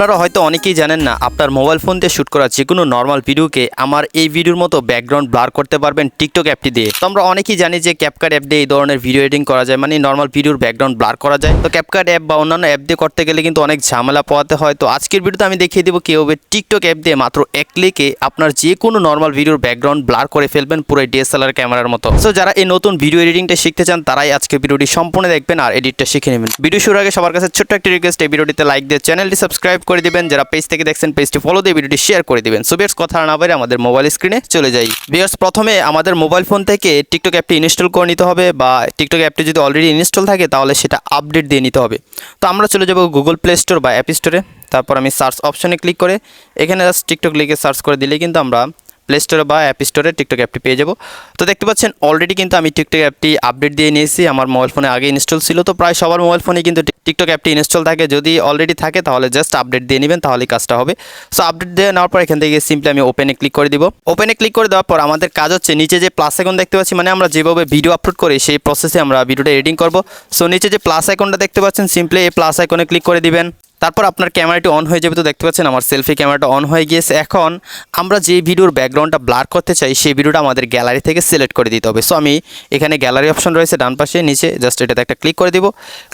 আপনারা হয়তো অনেকেই জানেন না আপনার মোবাইল ফোন দিয়ে শ্যুট করা যে কোনো নর্মাল ভিডিওকে আমার এই ভিডিওর মতো ব্যাকগ্রাউন্ড ব্লার করতে পারবেন টিকটক অ্যাপটি দিয়ে। তো আমরা অনেকেই জানি যে ক্যাপকাট অ্যাপ দিয়ে এই ধরনের ভিডিও এডিটিং করা যায়, মানে নর্মাল ভিডিওর ব্যাকগ্রাউন্ড ব্লার করা যায়। তো ক্যাপকাট অ্যাপ বা অন্যান্য অ্যাপ দিয়ে করতে গেলে কিন্তু অনেক ঝামেলা পোহাতে হয়। তো আজকের ভিডিওতে আমি দেখিয়ে দেবো কীভাবে টিকটক অ্যাপ দিয়ে মাত্র এক ক্লিকে আপনার যে কোনো নর্মাল ভিডিওর ব্যাকগ্রাউন্ড ব্লার করে ফেলবেন পুরো ডিএসএলআর ক্যামেরার মতো। সো যারা এই নতুন ভিডিও এডিটিংটা শিখতে চান তারাই আজকে ভিডিওটি সম্পূর্ণ দেখবেন আর এডিটটা শিখে নেবেন। ভিডিও শুরুর আগে সবার কাছে ছোট্ট একটা রিকোয়েস্ট, এই ভিডিওটিতে লাইক দিয়ে চ্যানেলটি সাবস্ক্রাইব করে দিবেন। যারা পেজ থেকে দেখছেন পেজটি ফলো দিয়ে ভিডিওটি শেয়ার করে দিবেন। সো ভিউয়ার্স, কথা না বাইরে আমাদের মোবাইল স্ক্রিনে চলে যাই। ভিউয়ার্স, প্রথমে আমাদের মোবাইল ফোন থেকে টিকটক অ্যাপটি ইনস্টল করে নিতে হবে, বা টিকটক অ্যাপটি যদি অলরেডি ইনস্টল থাকে তাহলে সেটা আপডেট দিয়ে নিতে হবে। তো আমরা চলে যাব গুগল প্লে স্টোর বা অ্যাপ স্টোরে। তারপর আমি সার্চ অপশনে ক্লিক করে এখানে জাস্ট টিকটক লিখে সার্চ করে দিলেই কিন্তু আমরা প্লে স্টোরে বা অ্যাপ স্টোরে টিকটক অ্যাপটি পেয়ে যাব। তো দেখতে পাচ্ছেন অলরেডি কিন্তু আমি টিকটক অ্যাপটি আপডেট দিয়ে নিয়েছি। আমার মোবাইল ফোনে আগে ইনস্টল ছিল, তো প্রায় সবার মোবাইল ফোনে কিন্তু টিকটক অ্যাপটি ইনস্টল থাকে। যদি অলরেডি থাকে তাহলে জাস্ট আপডেট দিয়ে নেবেন, তাহলেই কাজটা হবে। সো আপডেট দিয়ে নেওয়ার পর এখান থেকে সিম্পলি আমি ওপেনে ক্লিক করে দিব। ওপেনে ক্লিক করে দেওয়ার পর আমাদের কাজ হচ্ছে নিচে যে প্লাস আইকন দেখতে পাচ্ছি, মানে আমরা যেভাবে ভিডিও আপলোড করি সেই প্রসেসে আমরা ভিডিওটা এডিটিং করব। সো নিচে যে প্লাস আইকনটা দেখতে পাচ্ছেন, সিম্পলি এই প্লাস আইকনে ক্লিক করে দিবেন। তারপর আপনার ক্যামেরাটি অন হয়ে যাবে। তো দেখতে পাচ্ছেন আমার সেলফি ক্যামেরাটা অন হয়ে গিয়েছে। এখন আমরা যে ভিডিওর ব্যাকগ্রাউন্ডটা ব্লার করতে চাই সেই ভিডিওটা আমাদের গ্যালারি থেকে সিলেক্ট করে দিতে হবে। সো আমি এখানে গ্যালারি অপশন রয়েছে ডান পাশে নিচে, জাস্ট এটাতে একটা ক্লিক করে দিব।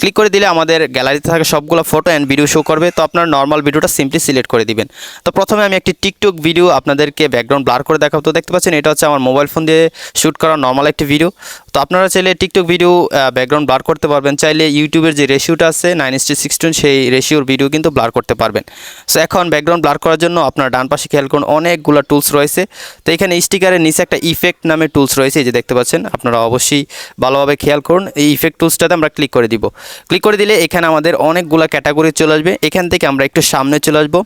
ক্লিক করে দিলে আমাদের গ্যালারিতে থাকা সবগুলো ফটো অ্যান্ড ভিডিও শো করবে। তো আপনার নর্মাল ভিডিওটা সিম্পলি সিলেক্ট করে দিবেন। তো প্রথমে আমি একটি টিকটক ভিডিও আপনাদেরকে ব্যাকগ্রাউন্ড ব্লার করে দেখাবো। তো দেখতে পাচ্ছেন এটা হচ্ছে আমার মোবাইল ফোন দিয়ে শ্যুট করা নর্মাল একটি ভিডিও। তো আপনারা চাইলে টিকটক ভিডিও ব্যাকগ্রাউন্ড ব্লার করতে পারবেন, চাইলে ইউটিউবের যে রেশিওটা আছে 9:16 সেই রেশিওর ভিডিও কিন্তু ব্লার করতে পারবেন। সো এখন ব্যাকগ্রাউন্ড ব্লার করার জন্য আপনার ডান পাশে খেয়াল করুন অনেকগুলো টুলস রয়েছে। তো এখানে স্টিকারের নিচে একটা ইফেক্ট নামে টুলস রয়েছে, এই যে দেখতে পাচ্ছেন। আপনারা অবশ্যই ভালোভাবে খেয়াল করুন। এই ইফেক্ট টুলসটাতে আমরা ক্লিক করে দিব। ক্লিক করে দিলে এখানে আমাদের অনেকগুলো ক্যাটাগরি চলে আসবে। এখান থেকে আমরা একটু সামনে চলে আসবো।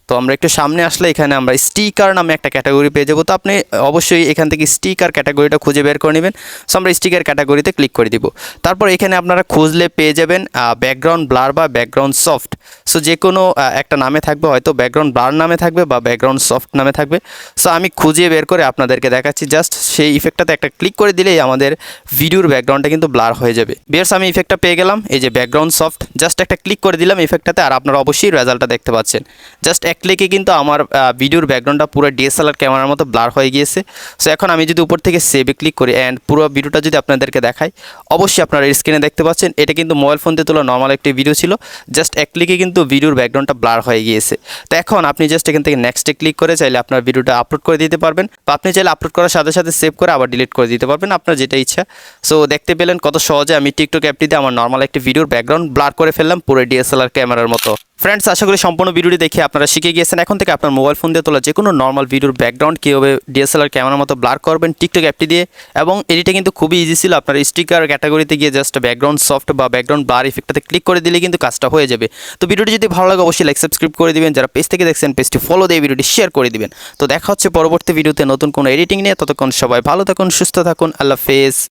তো আমরা একটু সামনে আসলে এখানে আমরা স্টিকার নামে একটা ক্যাটাগরি পেয়ে যাবো। তো আপনি অবশ্যই এখান থেকে স্টিকার ক্যাটাগরিটা খুঁজে বের করে নেবেন। সো আমরা স্টিকার ক্যাটাগরিতে ক্লিক করে দিব। তারপর এখানে আপনারা খুঁজলে পেয়ে যাবেন ব্যাকগ্রাউন্ড ব্লার বা ব্যাকগ্রাউন্ড সফট। সো যে কোনো একটা নামে থাকবে, হয়তো ব্যাকগ্রাউন্ড ব্লার নামে থাকবে বা ব্যাকগ্রাউন্ড সফট নামে থাকবে। সো আমি খুঁজে বের করে আপনাদেরকে দেখাচ্ছি। জাস্ট সেই ইফেক্টটাতে একটা ক্লিক করে দিলেই আমাদের ভিডিওর ব্যাকগ্রাউন্ডটা কিন্তু ব্লার হয়ে যাবে। বিয়ার্স, আমি ইফেক্টটা পেয়ে গেলাম, এই যে ব্যাকগ্রাউন্ড সফট। জাস্ট একটা ক্লিক করে দিলাম ইফেক্টটাতে, আর আপনারা অবশ্যই রেজাল্টটা দেখতে পাচ্ছেন। জাস্ট এক ক্লিকে কিন্তু আমার ভিডিওর ব্যাকগ্রাউন্ডটা পুরো ডিএসএলআর ক্যামেরার মতো ব্লার হয়ে গিয়েছে। সো এখন আমি যদি উপর থেকে সেভে ক্লিক করি অ্যান্ড পুরো ভিডিওটা যদি আপনাদেরকে দেখাই, অবশ্যই আপনারা স্ক্রিনে দেখতে পাচ্ছেন এটা কিন্তু মোবাইল ফোন দিয়ে তোলা নর্মাল একটি ভিডিও ছিল। জাস্ট এক ক্লিকে কিন্তু ভিডিওর ব্যাকগ্রাউন্ডটা ব্লার হয়ে গিয়েছে। তো এখন আপনি জাস্ট এখান থেকে নেক্সটে ক্লিক করে চাইলে আপনার ভিডিওটা আপলোড করে দিতে পারবেন, বা আপনি চাইলে আপলোড করার সাথে সাথে সেভ করে আবার ডিলিট করে দিতে পারবেন, আপনার যেটা ইচ্ছা। সো দেখতে পেলেন কত সহজে আমি টিকটক অ্যাপটিতে আমার নর্মাল একটি ভিডিওর ব্যাকগ্রাউন্ড ব্লার করে ফেললাম পুরো ডিএসএলআর ক্যামেরার মতো। ফ্রেন্ডস, আশা করি সম্পূর্ণ ভিডিওটি দেখে আপনারা শিখে গিয়েছেন। এখন থেকে আপনার মোবাইল ফোন দিয়ে তোলা যে কোনো নর্মাল ভিডিওর ব্যাকগ্রাউন্ড কীভাবে ডিএসএলআর ক্যামেরার মতো ব্লার করবেন টিকটক অ্যাপটি দিয়ে। এবং এডিটটা কিন্তু খুবই ইজি ছিল। আপনার স্টিকার ক্যাটাগরিতে গিয়ে জাস্ট ব্যাকগ্রাউন্ড সফট বা ব্যাকগ্রাউন্ড ব্লার ইফেক্টটাতে ক্লিক করে দিলে কিন্তু কাজটা হয়ে যাবে। তো ভিডিওটি যদি ভালো লাগে অবশ্যই লাইক সাবস্ক্রাইব করে দিবেন। যারা পেজ থেকে দেখছেন পেজটি ফলো দিয়ে ভিডিওটি শেয়ার করে দিবেন। তো দেখা হচ্ছে পরবর্তী ভিডিওতে নতুন কোনো এডিটিং নিয়ে। ততক্ষণ সবাই ভালো থাকুন, সুস্থ থাকুন, আল্লাহ হাফেজ।